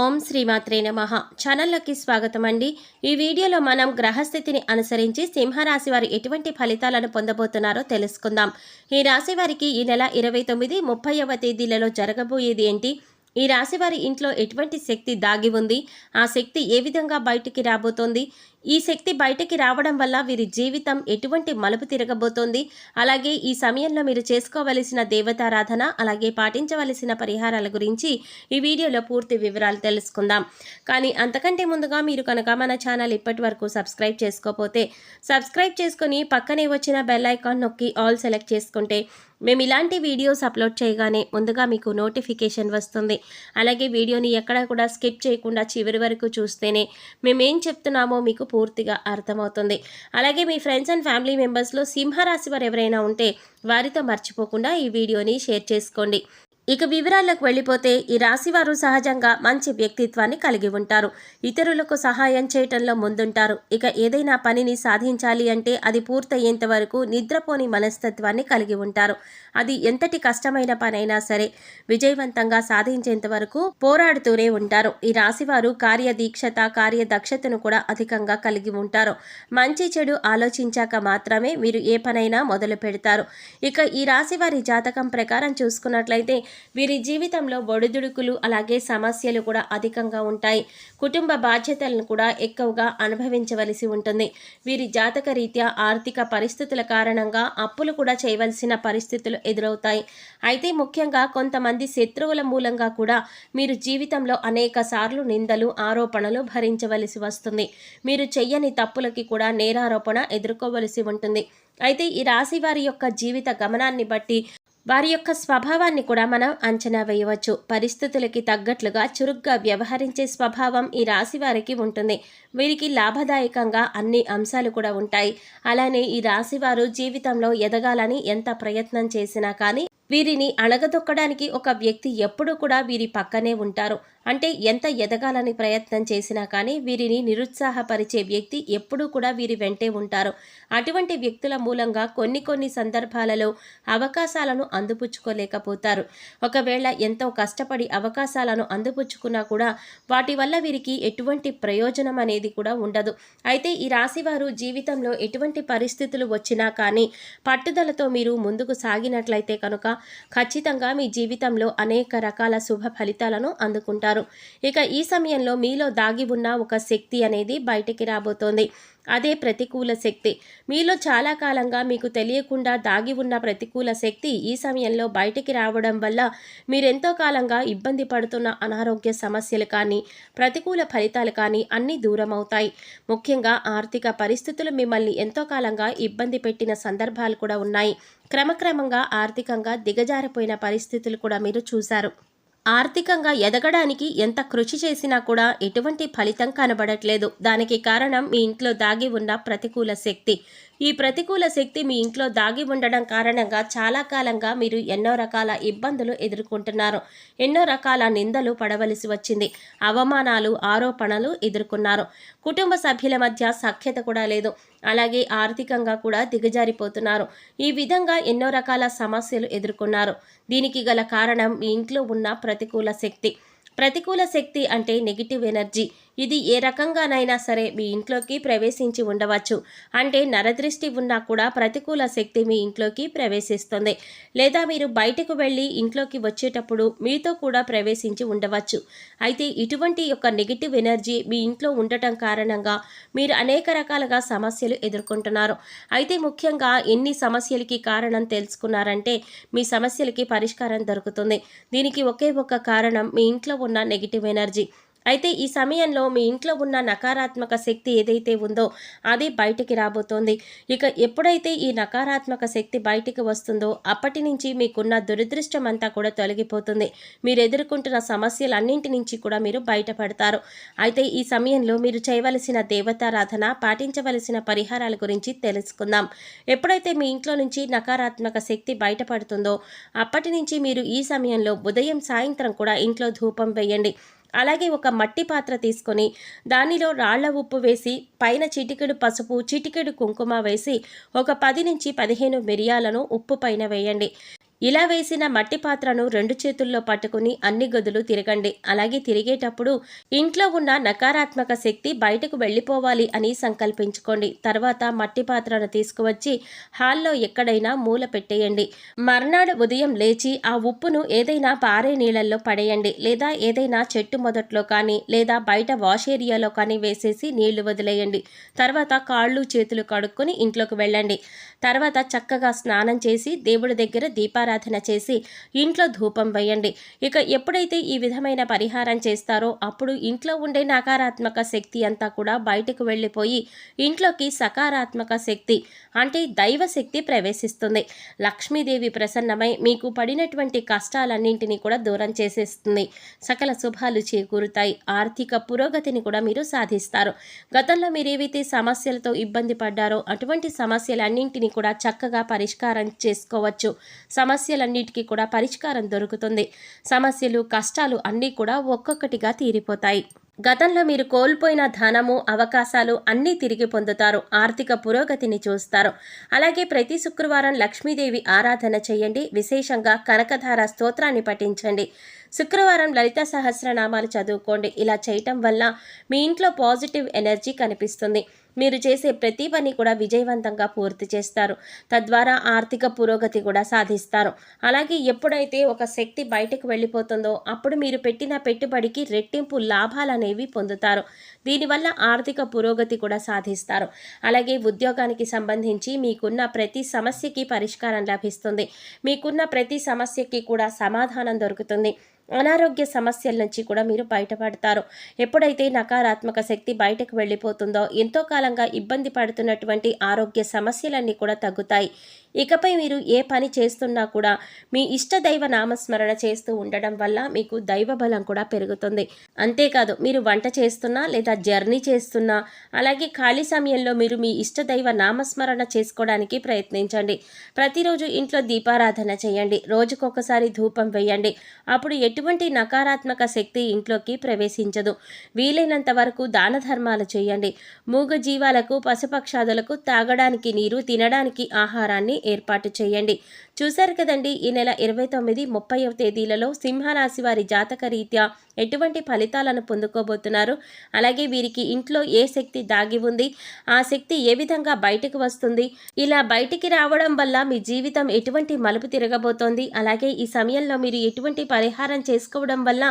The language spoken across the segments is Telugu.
ఓం శ్రీమాత్రే నమః. ఛానల్లోకి స్వాగతం అండి. ఈ వీడియోలో మనం గ్రహస్థితిని అనుసరించి సింహరాశి వారు ఎటువంటి ఫలితాలను పొందబోతున్నారో తెలుసుకుందాం. ఈ రాశి వారికి ఈ నెల 29, 30వ తేదీలలో జరగబోయేది ఏంటి, ఈ రాశి వారి ఇంట్లో ఎటువంటి శక్తి దాగి ఉంది, ఆ శక్తి ఏ విధంగా బయటికి రాబోతోంది, ఈ శక్తి బయటికి రావడం వల్ల వీరి జీవితం ఎటువంటి మలుపు తిరగబోతోంది, అలాగే ఈ సమయంలో మీరు చేసుకోవలసిన దేవతారాధన అలాగే పాటించవలసిన పరిహారాల గురించి ఈ వీడియోలో పూర్తి వివరాలు తెలుసుకుందాం. కానీ అంతకంటే ముందుగా మీరు కనుక మన ఛానల్ ఇప్పటి వరకు సబ్స్క్రైబ్ చేసుకోకపోతే సబ్స్క్రైబ్ చేసుకొని పక్కనే వచ్చిన బెల్ ఐకాన్ నొక్కి ఆల్ సెలెక్ట్ చేసుకుంటే మేము ఇలాంటి వీడియోస్ అప్లోడ్ చేయగానే ముందుగా మీకు నోటిఫికేషన్ వస్తుంది. అలాగే వీడియోని ఎక్కడా కూడా స్కిప్ చేయకుండా చివరి వరకు చూస్తేనే మేమేం చెప్తున్నామో మీకు పూర్తిగా అర్థమవుతుంది. అలాగే మీ ఫ్రెండ్స్ అండ్ ఫ్యామిలీ మెంబర్స్లో సింహరాశి వారు ఎవరైనా ఉంటే వారితో మర్చిపోకుండా ఈ వీడియోని షేర్ చేసుకోండి. ఇక వివరాలకు వెళ్ళిపోతే ఈ రాశివారు సహజంగా మంచి వ్యక్తిత్వాన్ని కలిగి ఉంటారు. ఇతరులకు సహాయం చేయటంలో ముందుంటారు. ఇక ఏదైనా పనిని సాధించాలి అంటే అది పూర్తయ్యేంత వరకు నిద్రపోని మనస్తత్వాన్ని కలిగి ఉంటారు. అది ఎంతటి కష్టమైన పనైనా సరే విజయవంతంగా సాధించేంత వరకు పోరాడుతూనే ఉంటారు. ఈ రాశివారు కార్యదీక్షత కార్యదక్షతను కూడా అధికంగా కలిగి ఉంటారు. మంచి చెడు ఆలోచించాక మాత్రమే మీరు ఏ పనైనా మొదలు పెడతారు. ఇక ఈ రాశివారి జాతకం ప్రకారం చూసుకున్నట్లయితే వీరి జీవితంలో ఒడిదుడుకులు అలాగే సమస్యలు కూడా అధికంగా ఉంటాయి. కుటుంబ బాధ్యతలను కూడా ఎక్కువగా అనుభవించవలసి ఉంటుంది. వీరి జాతక రీత్యా ఆర్థిక పరిస్థితుల కారణంగా అప్పులు కూడా చేయవలసిన పరిస్థితులు ఎదురవుతాయి. అయితే ముఖ్యంగా కొంతమంది శత్రువుల మూలంగా కూడా మీరు జీవితంలో అనేక సార్లు నిందలు ఆరోపణలు భరించవలసి వస్తుంది. మీరు చెయ్యని తప్పులకి కూడా నేరారోపణ ఎదుర్కోవలసి ఉంటుంది. అయితే ఈ రాశి వారి యొక్క జీవిత గమనాన్ని బట్టి వారి యొక్క స్వభావాన్ని కూడా మనం అంచనా వేయవచ్చు. పరిస్థితులకి తగ్గట్లుగా చురుగ్గా వ్యవహరించే స్వభావం ఈ రాశి వారికి ఉంటుంది. వీరికి లాభదాయకంగా అన్ని అంశాలు కూడా ఉంటాయి. అలానే ఈ రాశి వారు జీవితంలో ఎదగాలని ఎంత ప్రయత్నం చేసినా కానీ వీరిని అణగదొక్కడానికి ఒక వ్యక్తి ఎప్పుడూ కూడా వీరి పక్కనే ఉంటారు. అంటే ఎంత ఎదగాలని ప్రయత్నం చేసినా కానీ వీరిని నిరుత్సాహపరిచే వ్యక్తి ఎప్పుడూ కూడా వీరి వెంటే ఉంటారు. అటువంటి వ్యక్తుల మూలంగా కొన్ని సందర్భాలలో అవకాశాలను అందిపుచ్చుకోలేకపోతారు. ఒకవేళ ఎంతో కష్టపడి అవకాశాలను అందిపుచ్చుకున్నా కూడా వాటి వల్ల వీరికి ఎటువంటి ప్రయోజనం అనేది కూడా ఉండదు. అయితే ఈ రాశివారు జీవితంలో ఎటువంటి పరిస్థితులు వచ్చినా కానీ పట్టుదలతో మీరు ముందుకు సాగినట్లయితే కనుక ఖచ్చితంగా మీ జీవితంలో అనేక రకాల శుభ ఫలితాలను అందుకుంటారు. ఇక ఈ సమయంలో మీలో దాగి ఉన్న ఒక శక్తి అనేది బయటికి రాబోతోంది. అదే ప్రతికూల శక్తి. మీలో చాలా కాలంగా మీకు తెలియకుండా దాగి ఉన్న ప్రతికూల శక్తి ఈ సమయంలో బయటికి రావడం వల్ల మీరెంతో కాలంగా ఇబ్బంది పడుతున్న అనారోగ్య సమస్యలు కానీ ప్రతికూల ఫలితాలు కానీ అన్నీ దూరం అవుతాయి. ముఖ్యంగా ఆర్థిక పరిస్థితులు మిమ్మల్ని ఎంతో కాలంగా ఇబ్బంది పెట్టిన సందర్భాలు కూడా ఉన్నాయి. క్రమక్రమంగా ఆర్థికంగా దిగజారిపోయిన పరిస్థితులు కూడా మీరు చూశారు. ఆర్థికంగా ఎదగడానికి ఎంత కృషి చేసినా కూడా ఎటువంటి ఫలితం కనబడట్లేదు. దానికి కారణం మీ ఇంట్లో దాగి ఉన్న ప్రతికూల శక్తి. ఈ ప్రతికూల శక్తి మీ ఇంట్లో దాగి ఉండడం కారణంగా చాలా కాలంగా మీరు ఎన్నో రకాల ఇబ్బందులు ఎదుర్కొంటున్నారు. ఎన్నో రకాల నిందలు పడవలసి వచ్చింది. అవమానాలు ఆరోపణలు ఎదుర్కొన్నారు. కుటుంబ సభ్యుల మధ్య సఖ్యత కూడా లేదు. అలాగే ఆర్థికంగా కూడా దిగజారిపోతున్నారు. ఈ విధంగా ఎన్నో రకాల సమస్యలు ఎదుర్కొన్నారు. దీనికి గల కారణం మీ ఇంట్లో ఉన్న ప్రతికూల శక్తి. ప్రతికూల శక్తి అంటే నెగిటివ్ ఎనర్జీ. ఇది ఏ రకంగానైనా సరే మీ ఇంట్లోకి ప్రవేశించి ఉండవచ్చు. అంటే నరదృష్టి ఉన్నా కూడా ప్రతికూల శక్తి మీ ఇంట్లోకి ప్రవేశిస్తుంది. లేదా మీరు బయటకు వెళ్ళి ఇంట్లోకి వచ్చేటప్పుడు మీతో కూడా ప్రవేశించి ఉండవచ్చు. అయితే ఇటువంటి యొక్క నెగిటివ్ ఎనర్జీ మీ ఇంట్లో ఉండటం కారణంగా మీరు అనేక రకాలుగా సమస్యలు ఎదుర్కొంటున్నారు. అయితే ముఖ్యంగా ఎన్ని సమస్యలకి కారణం తెలుసుకున్నారంటే మీ సమస్యలకి పరిష్కారం దొరుకుతుంది. దీనికి ఒకే ఒక కారణం మీ ఇంట్లో ఉన్న నెగిటివ్ ఎనర్జీ. అయితే ఈ సమయంలో మీ ఇంట్లో ఉన్న నకారాత్మక శక్తి ఏదైతే ఉందో అది బయటికి రాబోతోంది. ఇక ఎప్పుడైతే ఈ నకారాత్మక శక్తి బయటికి వస్తుందో అప్పటి నుంచి మీకున్న దురదృష్టం అంతా కూడా తొలగిపోతుంది. మీరు ఎదుర్కొంటున్న సమస్యలన్నింటి నుంచి కూడా మీరు బయటపడతారు. అయితే ఈ సమయంలో మీరు చేయవలసిన దేవతారాధన పాటించవలసిన పరిహారాల గురించి తెలుసుకుందాం. ఎప్పుడైతే మీ ఇంట్లో నుంచి నకారాత్మక శక్తి బయటపడుతుందో అప్పటి నుంచి మీరు ఈ సమయంలో ఉదయం సాయంత్రం కూడా ఇంట్లో ధూపం వేయండి. అలాగే ఒక మట్టి పాత్ర తీసుకొని దానిలో రాళ్ల ఉప్పు వేసి పైన చిటికెడు పసుపు చిటికెడు కుంకుమ వేసి ఒక 10 నుంచి 15 మిరియాలను ఉప్పు పైన వేయండి. ఇలా వేసిన మట్టి పాత్రను 2 చేతుల్లో పట్టుకుని అన్ని గదులు తిరగండి. అలాగే తిరిగేటప్పుడు ఇంట్లో ఉన్న నకారాత్మక శక్తి బయటకు వెళ్ళిపోవాలి అని సంకల్పించుకోండి. తర్వాత మట్టి పాత్రను తీసుకువచ్చి హాల్లో ఎక్కడైనా మూల పెట్టేయండి. మర్నాడు ఉదయం లేచి ఆ ఉప్పును ఏదైనా పారే నీళ్ళల్లో పడేయండి. లేదా ఏదైనా చెట్టు మొదట్లో కానీ లేదా బయట వాష్ ఏరియాలో కానీ వేసేసి నీళ్లు వదిలేయండి. తర్వాత కాళ్ళు చేతులు కడుక్కొని ఇంట్లోకి వెళ్ళండి. తర్వాత చక్కగా స్నానం చేసి దేవుడి దగ్గర దీపారాధన చేసి ఇంట్లో ధూపం వేయండి. ఇక ఎప్పుడైతే ఈ విధమైన పరిహారం చేస్తారో అప్పుడు ఇంట్లో ఉండే నకారాత్మక శక్తి అంతా కూడా బయటకు వెళ్ళిపోయి ఇంట్లోకి సకారాత్మక శక్తి అంటే దైవ శక్తి ప్రవేశిస్తుంది. లక్ష్మీదేవి ప్రసన్నమై మీకు పడినటువంటి కష్టాలన్నింటినీ కూడా దూరం చేసేస్తుంది. సకల శుభాలు చేకూరుతాయి. ఆర్థిక పురోగతిని కూడా మీరు సాధిస్తారు. గతంలో మీరు ఏవైతే సమస్యలతో ఇబ్బంది పడ్డారో అటువంటి సమస్యలన్నింటినీ కూడా చక్కగా పరిష్కారం చేసుకోవచ్చు. సమస్యలన్నిటికీ కూడా పరిష్కారం దొరుకుతుంది. సమస్యలు కష్టాలు అన్నీ కూడా ఒక్కొక్కటిగా తీరిపోతాయి. గతంలో మీరు కోల్పోయిన ధనము అవకాశాలు అన్నీ తిరిగి పొందుతారు. ఆర్థిక పురోగతిని చూస్తారు. అలాగే ప్రతి శుక్రవారం లక్ష్మీదేవి ఆరాధన చేయండి. విశేషంగా కనకధార స్తోత్రాన్ని పఠించండి. శుక్రవారం లలిత సహస్రనామాలు చదువుకోండి. ఇలా చేయటం వల్ల మీ ఇంట్లో పాజిటివ్ ఎనర్జీ కనిపిస్తుంది. మీరు చేసే ప్రతి పని కూడా విజయవంతంగా పూర్తి చేస్తారు. తద్వారా ఆర్థిక పురోగతి కూడా సాధిస్తారు. అలాగే ఎప్పుడైతే ఒక శక్తి బయటకు వెళ్ళిపోతుందో అప్పుడు మీరు పెట్టిన పెట్టుబడికి రెట్టింపు లాభాలనేవి పొందుతారు. దీనివల్ల ఆర్థిక పురోగతి కూడా సాధిస్తారు. అలాగే ఉద్యోగానికి సంబంధించి మీకున్న ప్రతి సమస్యకి పరిష్కారం లభిస్తుంది. మీకున్న ప్రతి సమస్యకి కూడా సమాధానం దొరుకుతుంది. అనారోగ్య సమస్యల నుంచి కూడా మీరు బయటపడతారు. ఎప్పుడైతే నకారాత్మక శక్తి బయటకు వెళ్ళిపోతుందో ఎంతో కాలంగా ఇబ్బంది పడుతున్నటువంటి ఆరోగ్య సమస్యలన్నీ కూడా తగ్గుతాయి. ఇకపై మీరు ఏ పని చేస్తున్నా కూడా మీ ఇష్టదైవ నామస్మరణ చేస్తూ ఉండడం వల్ల మీకు దైవ బలం కూడా పెరుగుతుంది. అంతేకాదు మీరు వంట చేస్తున్నా లేదా జర్నీ చేస్తున్నా అలాగే ఖాళీ సమయంలో మీరు మీ ఇష్టదైవ నామస్మరణ చేసుకోవడానికి ప్రయత్నించండి. ప్రతిరోజు ఇంట్లో దీపారాధన చేయండి. రోజుకొకసారి ధూపం వేయండి. అప్పుడు ఎటువంటి నకారాత్మక శక్తి ఇంట్లోకి ప్రవేశించదు. వీలైనంత వరకు దాన ధర్మాలు చేయండి. మూగ జీవాలకు పశుపక్షాదులకు తాగడానికి నీరు తినడానికి ఆహారాన్ని ఏర్పాటు చేయండి. చూశారు కదండి, ఈ నెల 29, 30వ తేదీలలో సింహరాశి వారి జాతక రీత్యా ఎటువంటి ఫలితాలను పొందుకోబోతున్నారు, అలాగే వీరికి ఇంట్లో ఏ శక్తి దాగి ఉంది, ఆ శక్తి ఏ విధంగా బయటకు వస్తుంది, ఇలా బయటికి రావడం వల్ల మీ జీవితం ఎటువంటి మలుపు తిరగబోతోంది, అలాగే ఈ సమయంలో మీరు ఎటువంటి పరిహారం చేసుకోవడం వల్ల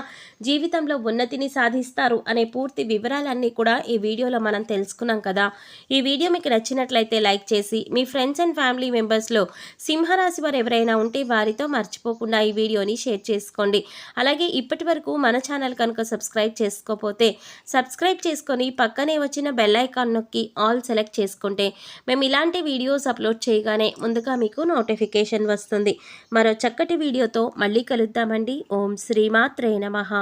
జీవితంలో ఉన్నతిని సాధిస్తారు అనే పూర్తి వివరాలన్నీ కూడా ఈ వీడియోలో మనం తెలుసుకున్నాం కదా. ఈ వీడియో మీకు నచ్చినట్లయితే లైక్ చేసి మీ ఫ్రెండ్స్ అండ్ ఫ్యామిలీ మెంబర్స్లో సింహరాశి వారు ఎవరైనా ఉంటే వారితో మర్చిపోకుండా ఈ వీడియోని షేర్ చేసుకోండి. అలాగే ఇప్పటి వరకు మన ఛానల్ కనుక సబ్స్క్రైబ్ చేసుకోకపోతే సబ్స్క్రైబ్ చేసుకొని పక్కనే వచ్చిన బెల్ ఐకాన్ నొక్కి ఆల్ సెలెక్ట్ చేసుకుంటే మేము ఇలాంటి వీడియోస్ అప్లోడ్ చేయగానే ముందుగా మీకు నోటిఫికేషన్ వస్తుంది. మరో చక్కటి వీడియోతో మళ్ళీ కలుద్దామండి. ఓం శ్రీమాత్రే నమః.